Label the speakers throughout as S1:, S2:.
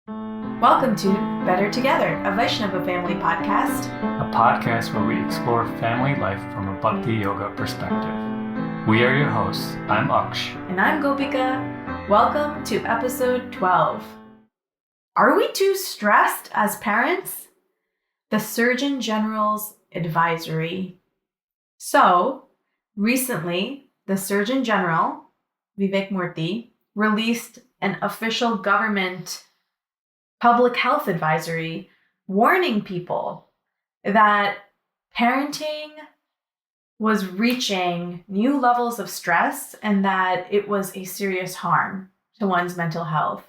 S1: Welcome to Better Together, a Vaishnava family podcast.
S2: A podcast where we explore family life from a Bhakti yoga perspective. We are your hosts. I'm Aksh.
S1: And I'm Gopika. Welcome to episode 12. Are we too stressed as parents? The Surgeon General's advisory. So, recently, the Surgeon General, Vivek Murthy, released an official government public health advisory warning people that parenting was reaching new levels of stress and that it was a serious harm to one's mental health.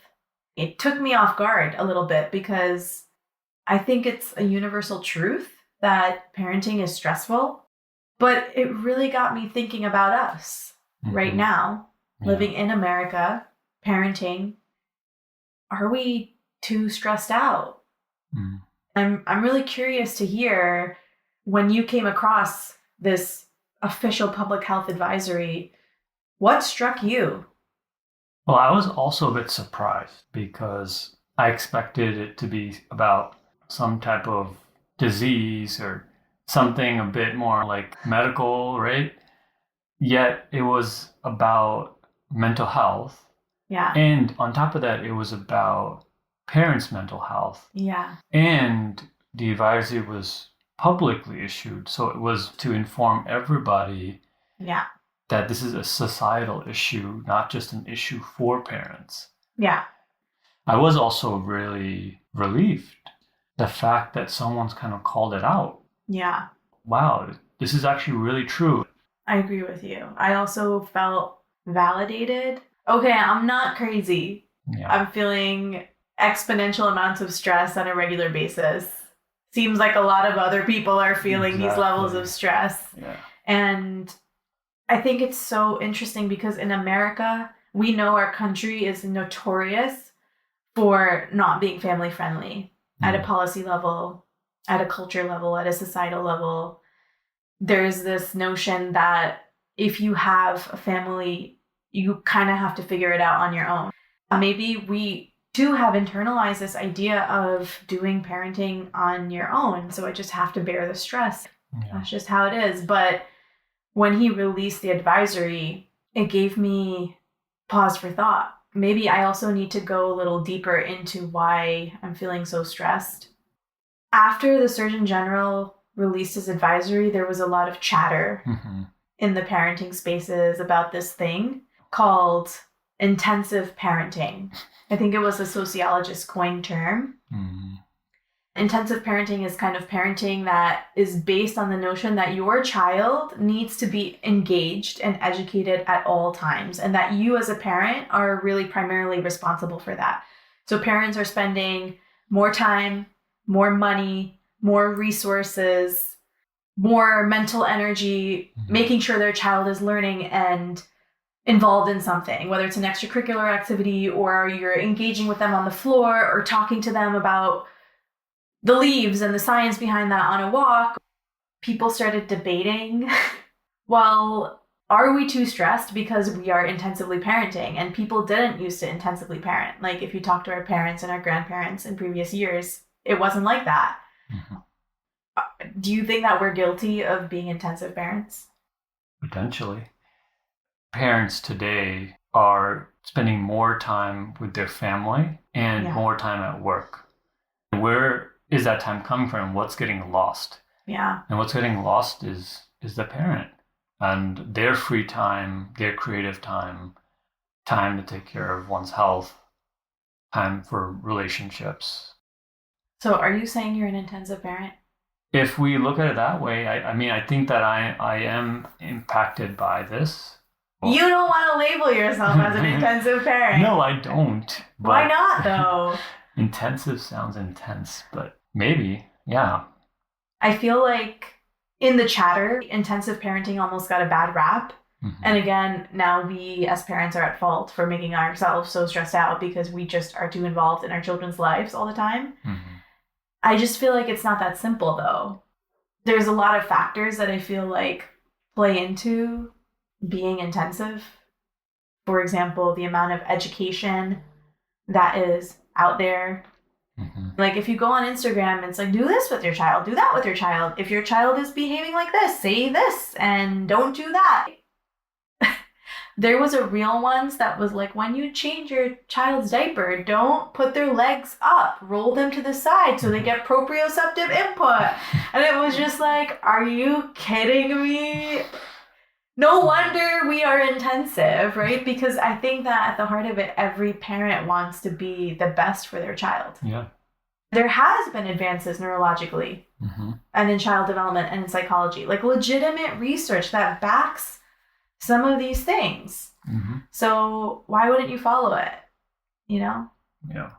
S1: It took me off guard a little bit because I think it's a universal truth that parenting is stressful, but it really got me thinking about us right now, living in America, parenting. Are we too stressed out? I'm really curious to hear, when you came across this official public health advisory, what struck you?
S2: Well, I was also a bit surprised because I expected it to be about some type of disease or something a bit more like medical, right? Yet it was about mental health.
S1: Yeah.
S2: And on top of that, it was about parents' mental health.
S1: Yeah.
S2: And the advisory was publicly issued. So it was to inform everybody that this is a societal issue, not just an issue for parents.
S1: Yeah.
S2: I was also really relieved the fact that someone's kind of called it out.
S1: Yeah.
S2: Wow, this is actually really true.
S1: I agree with you. I also felt validated. Okay, I'm not crazy.
S2: Yeah.
S1: I'm feeling exponential amounts of stress on a regular basis. Seems like a lot of other people are feeling these levels of stress.
S2: Yeah.
S1: And I think it's so interesting because in America, we know our country is notorious for not being family friendly at a policy level, at a culture level, at a societal level. There's this notion that if you have a family, you kind of have to figure it out on your own. Maybe we too have internalized this idea of doing parenting on your own. So I just have to bear the stress. Yeah. That's just how it is. But when he released the advisory, it gave me pause for thought. Maybe I also need to go a little deeper into why I'm feeling so stressed. After the Surgeon General released his advisory, there was a lot of chatter in the parenting spaces about this thing called intensive parenting. I think it was a sociologist coined term. Intensive parenting is kind of parenting that is based on the notion that your child needs to be engaged and educated at all times, and that you as a parent are really primarily responsible for that. So parents are spending more time, more money, more resources, more mental energy, making sure their child is learning and involved in something, whether it's an extracurricular activity or you're engaging with them on the floor or talking to them about the leaves and the science behind that on a walk. People started debating, well, are we too stressed because we are intensively parenting? And people didn't used to intensively parent. Like if you talk to our parents and our grandparents in previous years, it wasn't like that. Do you think that we're guilty of being intensive parents?
S2: Potentially. Parents today are spending more time with their family and more time at work. Where is that time coming from? What's getting lost?
S1: Yeah.
S2: And what's getting lost is the parent and their free time, their creative time, time to take care of one's health, time for relationships.
S1: So are you saying you're an intensive parent?
S2: If we look at it that way, I think that I am impacted by this.
S1: You don't want to label yourself as an intensive parent.
S2: No, I don't.
S1: Why not, though?
S2: Intensive sounds intense, but maybe, yeah.
S1: I feel like in the chatter, intensive parenting almost got a bad rap. And again, now we as parents are at fault for making ourselves so stressed out because we just are too involved in our children's lives all the time. I just feel like it's not that simple, though. There's a lot of factors that I feel like play into being intensive. For example, the amount of education that is out there. Like if you go on Instagram, it's like, do this with your child, do that with your child. If your child is behaving like this, say this and don't do that. There was a real ones that was like, when you change your child's diaper, don't put their legs up, roll them to the side so they get proprioceptive input. And it was just like, are you kidding me? No wonder we are intensive, right? Because I think that at the heart of it, every parent wants to be the best for their child.
S2: Yeah.
S1: There has been advances neurologically and in child development and in psychology, like legitimate research that backs some of these things. So why wouldn't you follow it? You know?
S2: Yeah.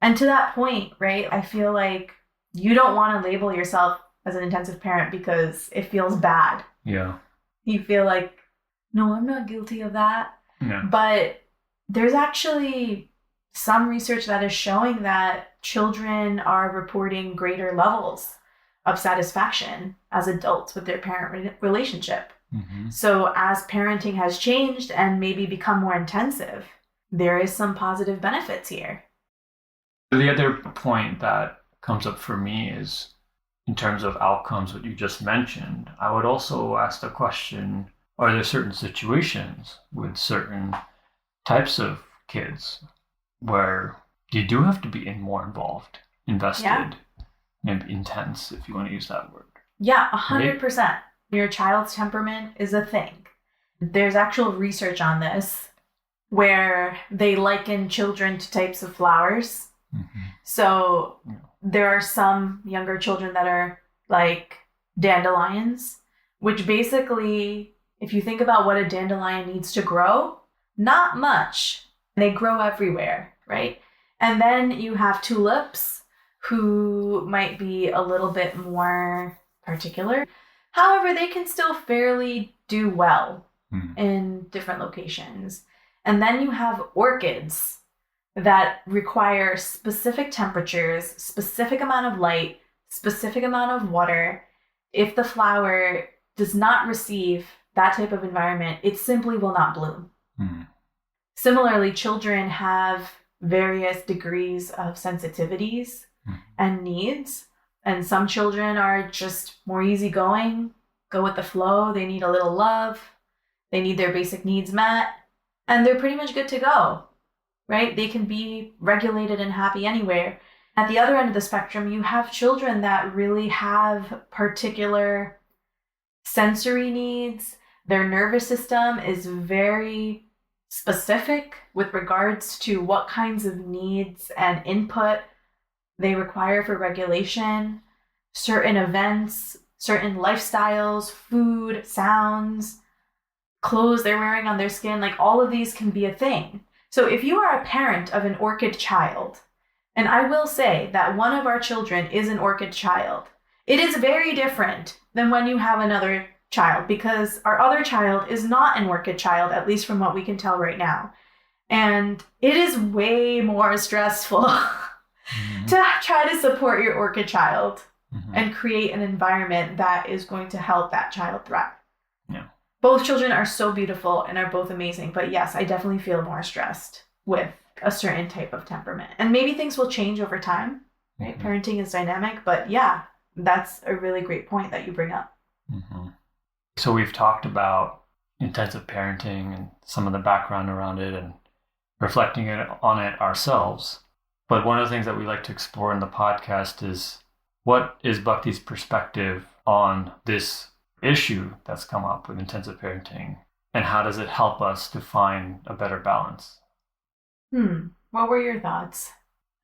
S1: And to that point, right, I feel like you don't want to label yourself as an intensive parent because it feels bad.
S2: Yeah.
S1: You feel like, no, I'm not guilty of that.
S2: Yeah.
S1: But there's actually some research that is showing that children are reporting greater levels of satisfaction as adults with their parent relationship. So as parenting has changed and maybe become more intensive, there is some positive benefits here.
S2: The other point that comes up for me is, in terms of outcomes, what you just mentioned, I would also ask the question, are there certain situations with certain types of kids where you do have to be more involved, invested, maybe intense, if you want to use that word?
S1: Yeah, 100%. Your child's temperament is a thing. There's actual research on this where they liken children to types of flowers. So there are some younger children that are like dandelions, which basically, if you think about what a dandelion needs to grow, not much. They grow everywhere, right? And then you have tulips who might be a little bit more particular. However, they can still fairly do well in different locations. And then you have orchids that require specific temperatures, specific amount of light, specific amount of water. If the flower does not receive that type of environment, it simply will not bloom. Similarly, children have various degrees of sensitivities and needs. And some children are just more easygoing, go with the flow. They need a little love. They need their basic needs met. And they're pretty much good to go, right? They can be regulated and happy anywhere. At the other end of the spectrum, you have children that really have particular sensory needs. Their nervous system is very specific with regards to what kinds of needs and input they require for regulation, certain events, certain lifestyles, food, sounds, clothes they're wearing on their skin, like all of these can be a thing. So if you are a parent of an orchid child, and I will say that one of our children is an orchid child, it is very different than when you have another child, because our other child is not an orchid child, at least from what we can tell right now. And it is way more stressful to try to support your orchid child and create an environment that is going to help that child thrive.
S2: Yeah.
S1: Both children are so beautiful and are both amazing, but yes, I definitely feel more stressed with a certain type of temperament. And maybe things will change over time, right? Parenting is dynamic, but yeah, that's a really great point that you bring up.
S2: So we've talked about intensive parenting and some of the background around it and reflecting on it ourselves. But one of the things that we like to explore in the podcast is, what is Bhakti's perspective on this issue that's come up with intensive parenting, and how does it help us to find a better balance?
S1: What were your thoughts?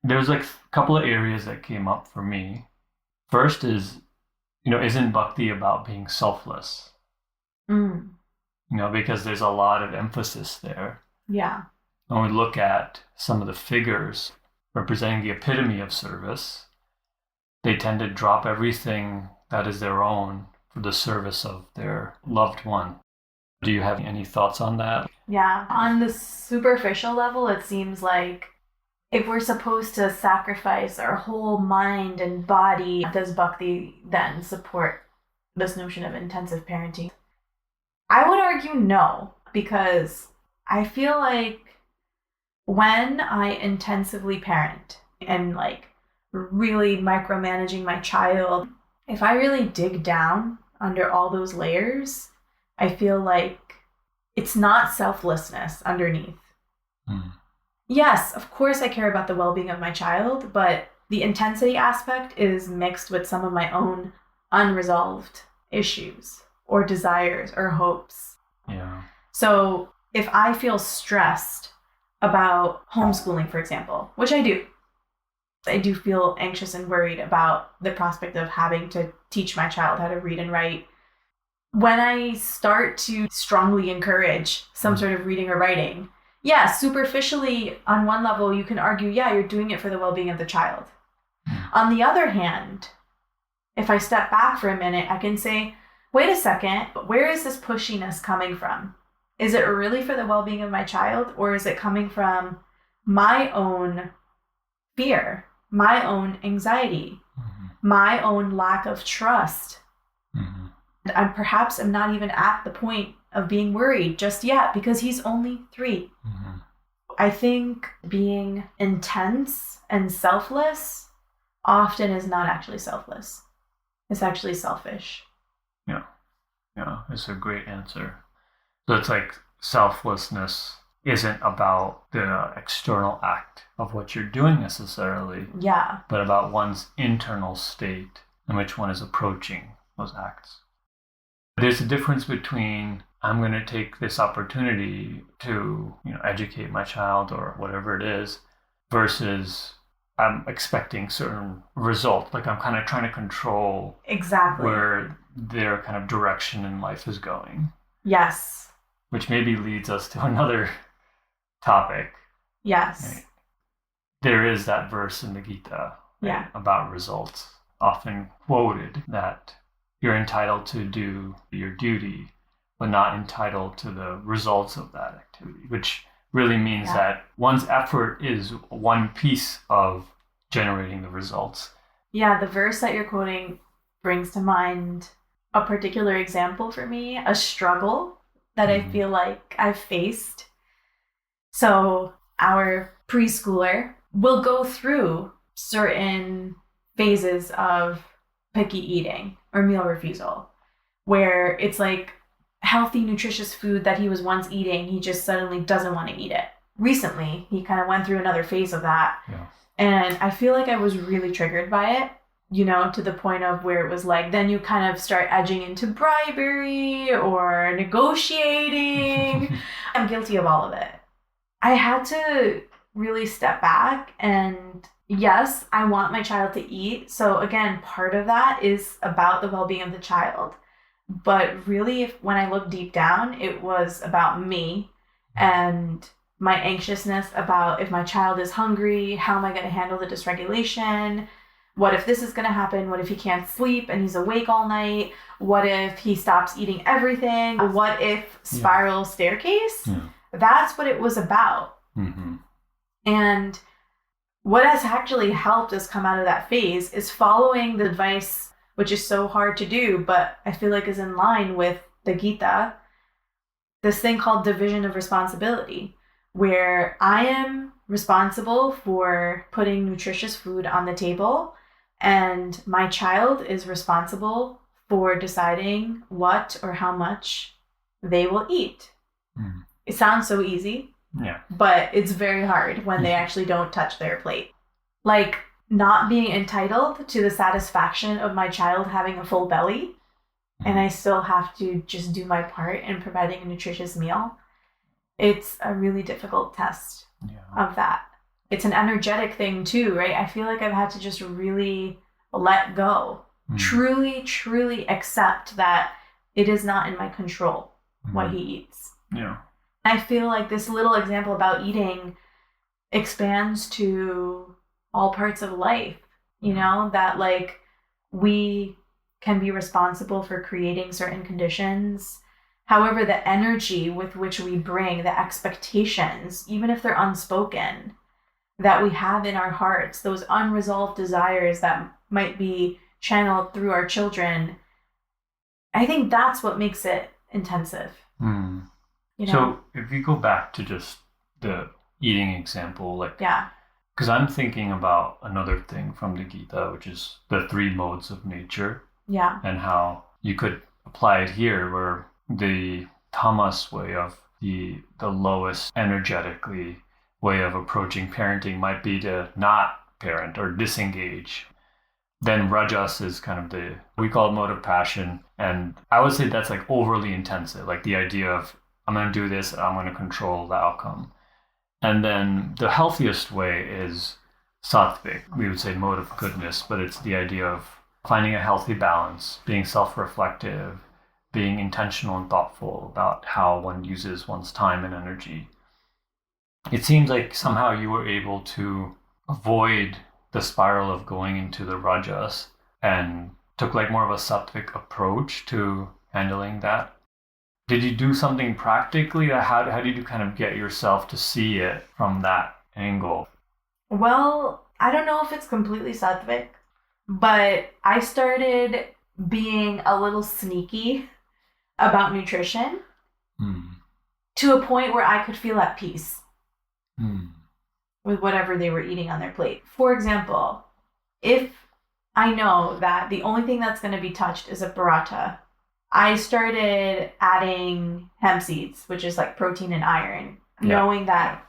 S2: There's like a couple of areas that came up for me. First is, isn't Bhakti about being selfless? Because there's a lot of emphasis there.
S1: Yeah.
S2: When we look at some of the figures representing the epitome of service, they tend to drop everything that is their own for the service of their loved one. Do you have any thoughts on that?
S1: Yeah. On the superficial level, it seems like if we're supposed to sacrifice our whole mind and body, does Bhakti then support this notion of intensive parenting? I would argue no, because I feel like When I intensively parent and like really micromanaging my child, if I really dig down under all those layers, I feel like it's not selflessness underneath.
S2: Mm.
S1: Yes, of course I care about the well-being of my child, but the intensity aspect is mixed with some of my own unresolved issues or desires or hopes.
S2: Yeah.
S1: So if I feel stressed about homeschooling, for example, which I do feel anxious and worried about the prospect of having to teach my child how to read and write. When I start to strongly encourage some sort of reading or writing, yeah, superficially, on one level, you can argue, yeah, you're doing it for the well-being of the child. On the other hand, if I step back for a minute, I can say, wait a second, where is this pushiness coming from? Is it really for the well-being of my child, or is it coming from my own fear, my own anxiety, my own lack of trust? I perhaps am not even at the point of being worried just yet because he's only 3. I think being intense and selfless often is not actually selfless. It's actually selfish.
S2: Yeah, it's a great answer. So it's like selflessness isn't about the external act of what you're doing necessarily,
S1: Yeah.
S2: but about one's internal state in which one is approaching those acts. There's a difference between I'm going to take this opportunity to, educate my child or whatever it is, versus I'm expecting certain result. Like I'm kind of trying to control
S1: Exactly.
S2: where their kind of direction in life is going.
S1: Yes.
S2: Which maybe leads us to another topic.
S1: Yes.
S2: Right? There is that verse in the Gita about results, often quoted, that you're entitled to do your duty, but not entitled to the results of that activity, which really means that one's effort is one piece of generating the results.
S1: Yeah, the verse that you're quoting brings to mind a particular example for me, a struggle that I feel like I've faced. So our preschooler will go through certain phases of picky eating or meal refusal, where it's like healthy, nutritious food that he was once eating, he just suddenly doesn't want to eat it. Recently, he kind of went through another phase of that.
S2: Yeah.
S1: And I feel like I was really triggered by it, to the point of where it was like, then you kind of start edging into bribery or negotiating. I'm guilty of all of it. I had to really step back, and yes, I want my child to eat. So again, part of that is about the well-being of the child. But really, when I look deep down, it was about me and my anxiousness about if my child is hungry, how am I going to handle the dysregulation? What if this is going to happen? What if he can't sleep and he's awake all night? What if he stops eating everything? What if spiral staircase?
S2: Yeah.
S1: That's what it was about. And what has actually helped us come out of that phase is following the advice, which is so hard to do, but I feel like is in line with the Gita, this thing called division of responsibility, where I am responsible for putting nutritious food on the table, and my child is responsible for deciding what or how much they will eat. It sounds so easy, but it's very hard when they actually don't touch their plate. Like not being entitled to the satisfaction of my child having a full belly, and I still have to just do my part in providing a nutritious meal. It's a really difficult test of that. It's an energetic thing too, right? I feel like I've had to just really let go, truly, truly accept that it is not in my control what he eats.
S2: Yeah.
S1: I feel like this little example about eating expands to all parts of life, that like we can be responsible for creating certain conditions. However, the energy with which we bring the expectations, even if they're unspoken, that we have in our hearts, those unresolved desires that might be channeled through our children, I think that's what makes it intensive.
S2: So if you go back to just the eating example, like,
S1: Yeah.
S2: because I'm thinking about another thing from the Gita, which is the three modes of nature.
S1: Yeah.
S2: And how you could apply it here, where the tamas way of the lowest energetically way of approaching parenting might be to not parent or disengage. Then rajas is kind of we call it mode of passion. And I would say that's like overly intensive, like the idea of I'm going to do this, I'm going to control the outcome. And then the healthiest way is sattvic. We would say mode of goodness, but it's the idea of finding a healthy balance, being self-reflective, being intentional and thoughtful about how one uses one's time and energy. It seems like somehow you were able to avoid the spiral of going into the rajas and took like more of a sattvic approach to handling that. Did you do something practically? How did you kind of get yourself to see it from that angle?
S1: Well, I don't know if it's completely sattvic, but I started being a little sneaky about nutrition to a point where I could feel at peace with whatever they were eating on their plate. For example, if I know that the only thing that's going to be touched is a paratha, I started adding hemp seeds, which is like protein and iron, knowing that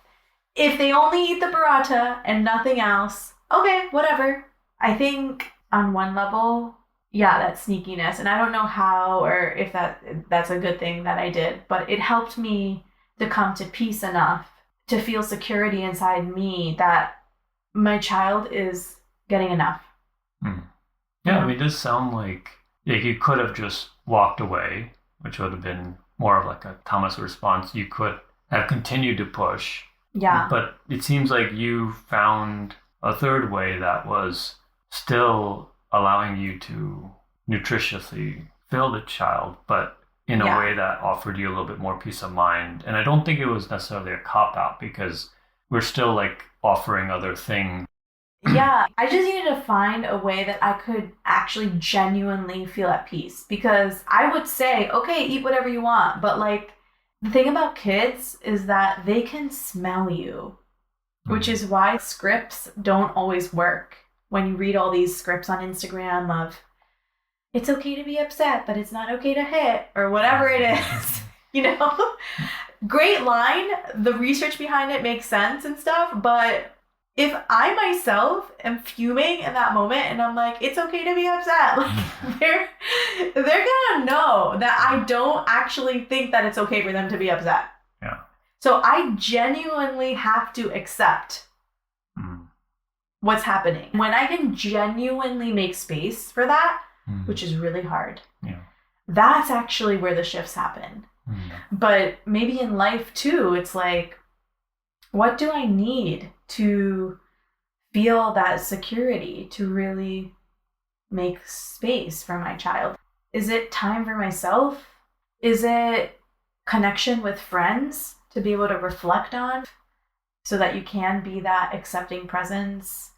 S1: if they only eat the paratha and nothing else, okay, whatever. I think on one level, yeah, that's sneakiness. And I don't know how or if that's a good thing that I did, but it helped me to come to peace enough to feel security inside me that my child is getting enough.
S2: Yeah, I mean, it does sound like you could have just walked away, which would have been more of like a tamas response. You could have continued to push.
S1: Yeah.
S2: But it seems like you found a third way that was still allowing you to nutritiously fill the child, but in a way that offered you a little bit more peace of mind. And I don't think it was necessarily a cop-out because we're still like offering other things.
S1: Yeah, I just needed to find a way that I could actually genuinely feel at peace, because I would say, okay, eat whatever you want, but like the thing about kids is that they can smell you, which is why scripts don't always work. When you read all these scripts on Instagram of it's okay to be upset, but it's not okay to hit, or whatever it is, great line. The research behind it makes sense and stuff, but if I myself am fuming in that moment and I'm like, it's okay to be upset, like they're gonna know that I don't actually think that it's okay for them to be upset.
S2: Yeah.
S1: So I genuinely have to accept what's happening. When I can genuinely make space for that, which is really hard, that's actually where the shifts happen. But maybe in life too, it's like, what do I need to feel that security, to really make space for my child? Is it time for myself? Is it connection with friends to be able to reflect on so that you can be that accepting presence,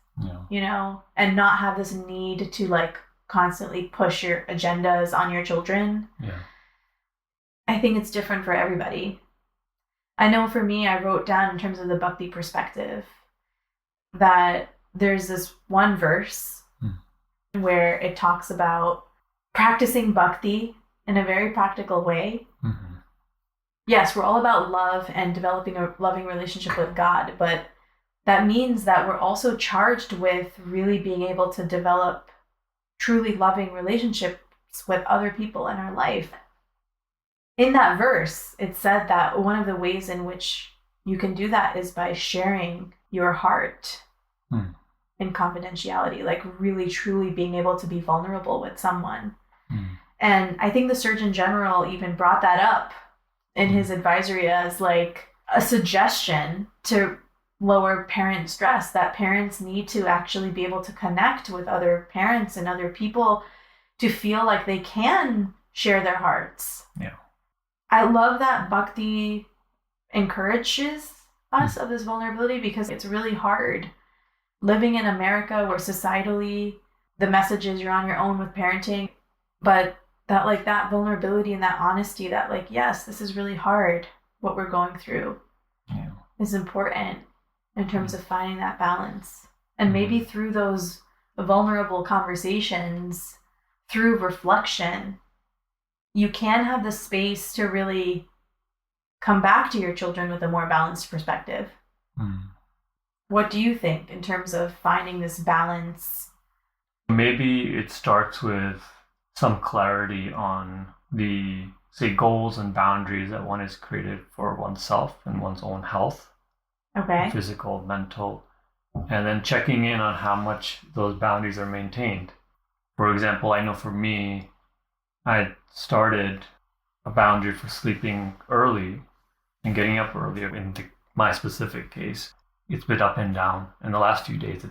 S1: and not have this need to like constantly push your agendas on your children?
S2: Yeah.
S1: I think it's different for everybody. I know for me, I wrote down in terms of the Bhakti perspective that there's this one verse where it talks about practicing Bhakti in a very practical way. Yes, we're all about love and developing a loving relationship with God, but that means that we're also charged with really being able to develop truly loving relationships with other people in our life. In that verse, it said that one of the ways in which you can do that is by sharing your heart in confidentiality, like really truly being able to be vulnerable with someone. And I think the Surgeon General even brought that up in his advisory as like a suggestion to lower parent stress, that parents need to actually be able to connect with other parents and other people to feel like they can share their hearts.
S2: Yeah.
S1: I love that Bhakti encourages us of this vulnerability, because it's really hard living in America where societally the message is you're on your own with parenting, but that vulnerability and that honesty that like, yes, this is really hard what we're going through.
S2: Yeah.
S1: is important in terms of finding that balance. And maybe through those vulnerable conversations, through reflection, you can have the space to really come back to your children with a more balanced perspective. What do you think in terms of finding this balance?
S2: Maybe it starts with some clarity on the, say, goals and boundaries that one has created for oneself and one's own health,
S1: Okay.
S2: physical, mental, and then checking in on how much those boundaries are maintained. For example, I know for me, I started a boundary for sleeping early and getting up earlier. In my specific case, it's been up and down. In the last few days,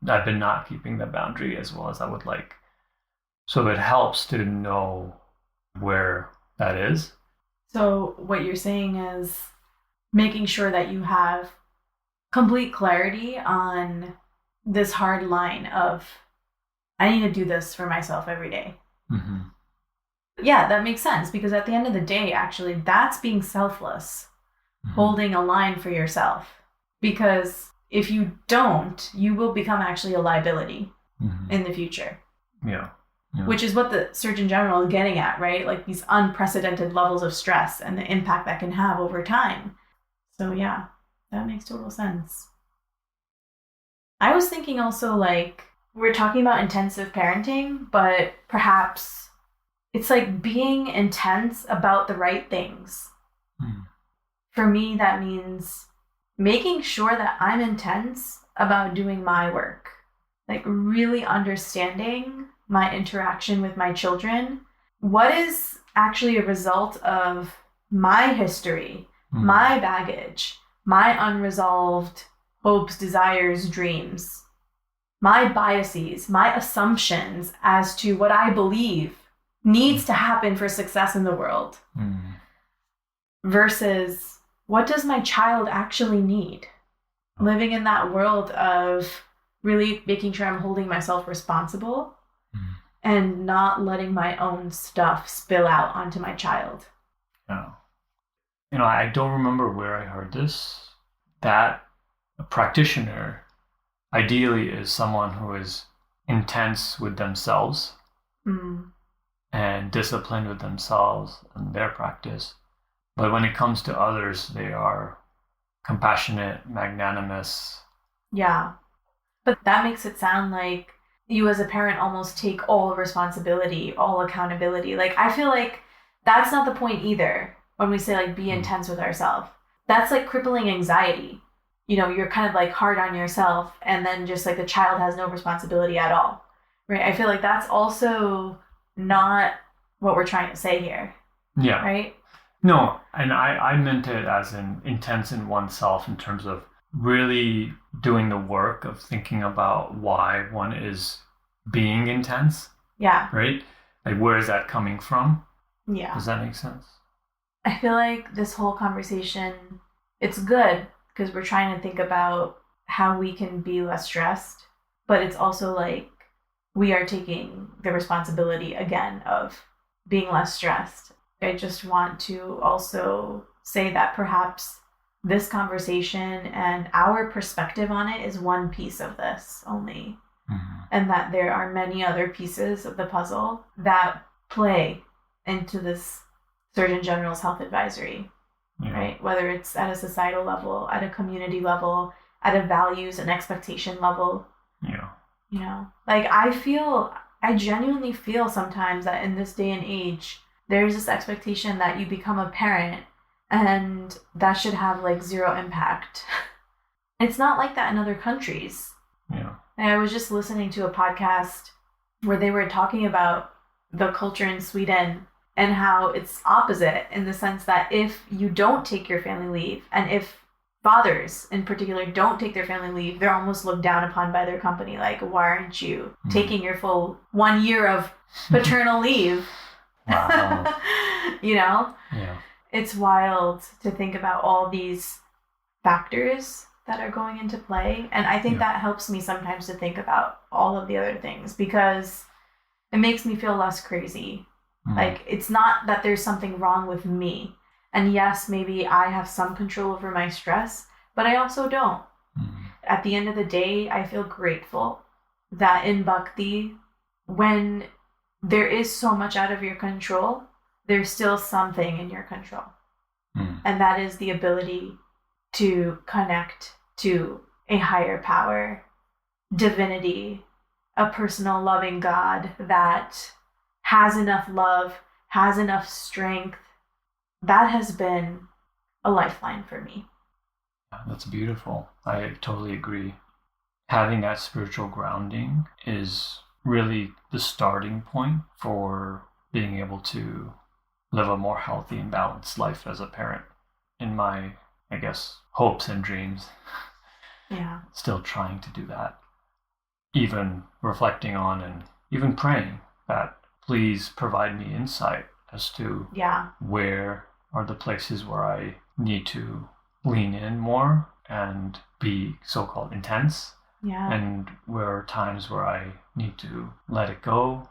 S2: I've been not keeping the boundary as well as I would like. So it helps to know where that is.
S1: So what you're saying is making sure that you have complete clarity on this hard line of, I need to do this for myself every day. Yeah, that makes sense, because at the end of the day, actually, that's being selfless, holding a line for yourself. Because if you don't, you will become actually a liability in the future.
S2: Yeah.
S1: Which is what the Surgeon General is getting at, right? Like these unprecedented levels of stress and the impact that can have over time. So yeah, that makes total sense. I was thinking also, like, we're talking about intensive parenting, but perhaps it's like being intense about the right things. For me, that means making sure that I'm intense about doing my work, like really understanding my interaction with my children. What is actually a result of my history, my baggage, my unresolved hopes, desires, dreams, my biases, my assumptions as to what I believe needs to happen for success in the world, versus what does my child actually need? Living in that world of really making sure I'm holding myself responsible and not letting my own stuff spill out onto my child.
S2: Yeah. I don't remember where I heard this. That a practitioner ideally is someone who is intense with themselves and disciplined with themselves and their practice. But when it comes to others, they are compassionate, magnanimous.
S1: Yeah. But that makes it sound like you as a parent almost take all responsibility, all accountability. Like, I feel like that's not the point either when we say, like, be intense with ourselves. That's like crippling anxiety. You're kind of like hard on yourself, and then just like the child has no responsibility at all, right? I feel like that's also not what we're trying to say here.
S2: Yeah.
S1: Right?
S2: No, and I meant it as in intense in oneself in terms of really doing the work of thinking about why one is being intense.
S1: Yeah.
S2: Right? Like, where is that coming from?
S1: Yeah.
S2: Does that make sense?
S1: I feel like this whole conversation, it's good because we're trying to think about how we can be less stressed, but it's also like we are taking the responsibility again of being less stressed. I just want to also say that perhaps this conversation and our perspective on it is one piece of this only, and that there are many other pieces of the puzzle that play into this Surgeon General's health advisory, right? Whether it's at a societal level, at a community level, at a values and expectation level. Like, I genuinely feel sometimes that in this day and age, there's this expectation that you become a parent and that should have like zero impact. It's not like that in other countries.
S2: Yeah.
S1: And I was just listening to a podcast where they were talking about the culture in Sweden and how it's opposite, in the sense that if you don't take your family leave, and if fathers in particular don't take their family leave, they're almost looked down upon by their company. Like, why aren't you taking your full 1 year of paternal leave?
S2: Wow.
S1: Yeah.
S3: It's wild to think about all these factors that are going into play. And I think that helps me sometimes to think about all of the other things, because it makes me feel less crazy. Like, it's not that there's something wrong with me.
S1: And yes, maybe I have some control over my stress, but I also don't. At the end of the day, I feel grateful that in Bhakti, when there is so much out of your control, there's still something in your control. And that is the ability to connect to a higher power, divinity, a personal loving God that has enough love, has enough strength. That has been a lifeline for me.
S2: That's beautiful. I totally agree. Having that spiritual grounding is really the starting point for being able to live a more healthy and balanced life as a parent. In my, I guess, hopes and dreams.
S1: Yeah.
S2: Still trying to do that. Even reflecting on and even praying that please provide me insight as to where are the places where I need to lean in more and be so-called intense. And where are times where I need to let it go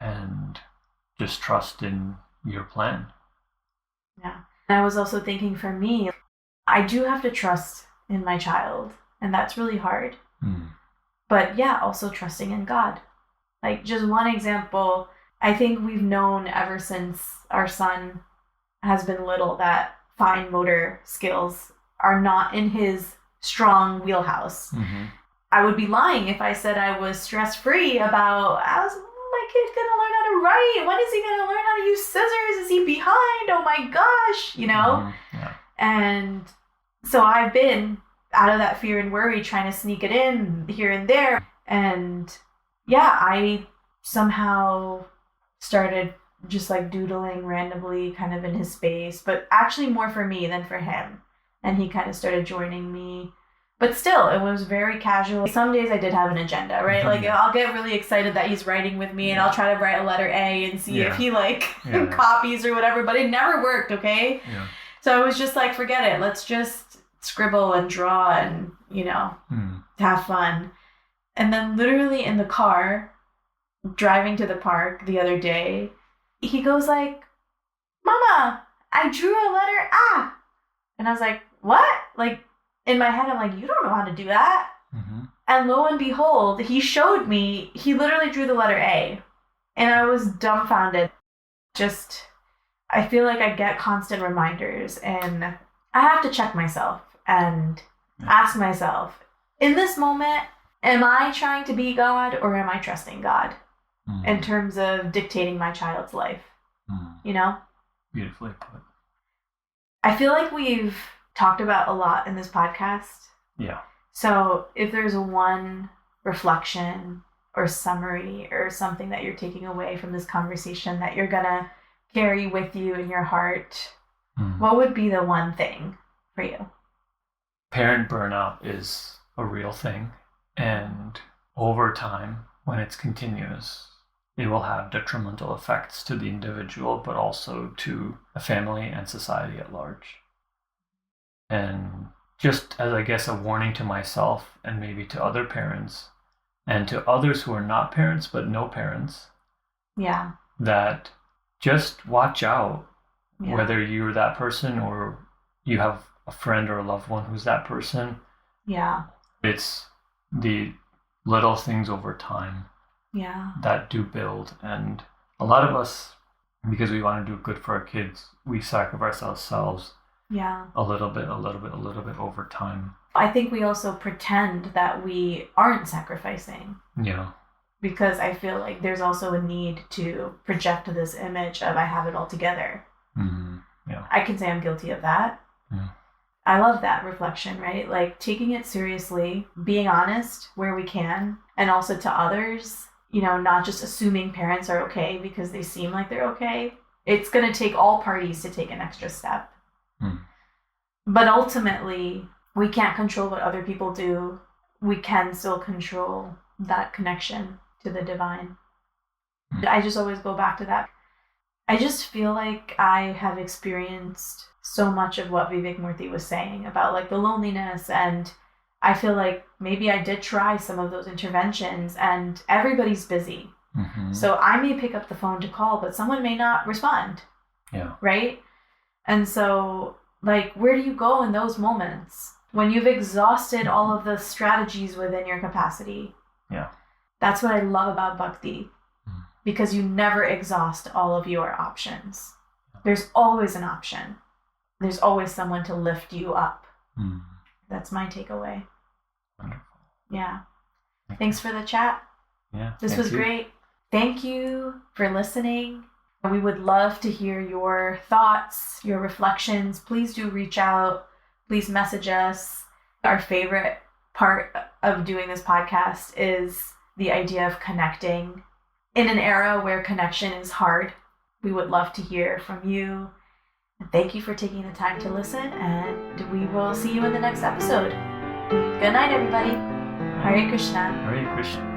S2: and just trust in your plan.
S1: Yeah. And I was also thinking for me, I do have to trust in my child, and that's really hard. But yeah, also trusting in God. Like just one example, I think we've known ever since our son has been little that fine motor skills are not in his strong wheelhouse. I would be lying if I said I was stress-free about, how's my kid gonna learn how to write? When is he gonna learn how to use scissors? Is he behind? Oh my gosh, you know? And so I've been out of that fear and worry trying to sneak it in here and there. And yeah, I somehow started just like doodling randomly kind of in his space, but actually more for me than for him. And he kind of started joining me. But still, it was very casual. Some days I did have an agenda, right? Like I'll get really excited that he's writing with me and I'll try to write a letter A and see if he like copies or whatever, but it never worked, okay? So I was just like, forget it. Let's just scribble and draw and, you know, have fun. And then literally in the car, driving to the park the other day, he goes like, Mama, I drew a letter A. And I was like, what? Like, in my head, I'm like, you don't know how to do that. And lo and behold, he showed me, he literally drew the letter A. And I was dumbfounded. Just, I feel like I get constant reminders. And I have to check myself and ask myself, in this moment, am I trying to be God or am I trusting God in terms of dictating my child's life? You know?
S2: Beautifully put.
S1: I feel like we've talked about a lot in this podcast.
S2: Yeah.
S1: So if there's one reflection or summary or something that you're taking away from this conversation that you're going to carry with you in your heart, what would be the one thing for you?
S2: Parent burnout is a real thing. And over time, when it's continuous, it will have detrimental effects to the individual, but also to a family and society at large. And just as, I guess, a warning to myself and maybe to other parents and to others who are not parents but know parents, that just watch out whether you're that person or you have a friend or a loved one who's that person. It's the little things over time that do build. And a lot of us, because we want to do good for our kids, we sacrifice ourselves a little bit over time.
S1: I think we also pretend that we aren't sacrificing. Because I feel like there's also a need to project this image of I have it all together. I can say I'm guilty of that. I love that reflection, right? Like taking it seriously, being honest where we can, and also to others, you know, not just assuming parents are okay because they seem like they're okay. It's going to take all parties to take an extra step. But ultimately, we can't control what other people do. We can still control that connection to the divine. I just always go back to that. I just feel like I have experienced so much of what Vivek Murthy was saying about like the loneliness, and I feel like maybe I did try some of those interventions and everybody's busy. So I may pick up the phone to call, but someone may not respond. Right? And so, like, where do you go in those moments when you've exhausted all of the strategies within your capacity?
S2: Yeah.
S1: That's what I love about Bhakti, because you never exhaust all of your options. There's always an option. There's always someone to lift you up. That's my takeaway.
S2: Wonderful.
S1: Yeah. Thanks for the chat.
S2: Yeah.
S1: This was great. Thank you for listening. We would love to hear your thoughts, your reflections. Please do reach out. Please message us. Our favorite part of doing this podcast is the idea of connecting. In an era where connection is hard, we would love to hear from you. And thank you for taking the time to listen, and we will see you in the next episode. Good night, everybody. Hare Krishna.
S2: Hare Krishna.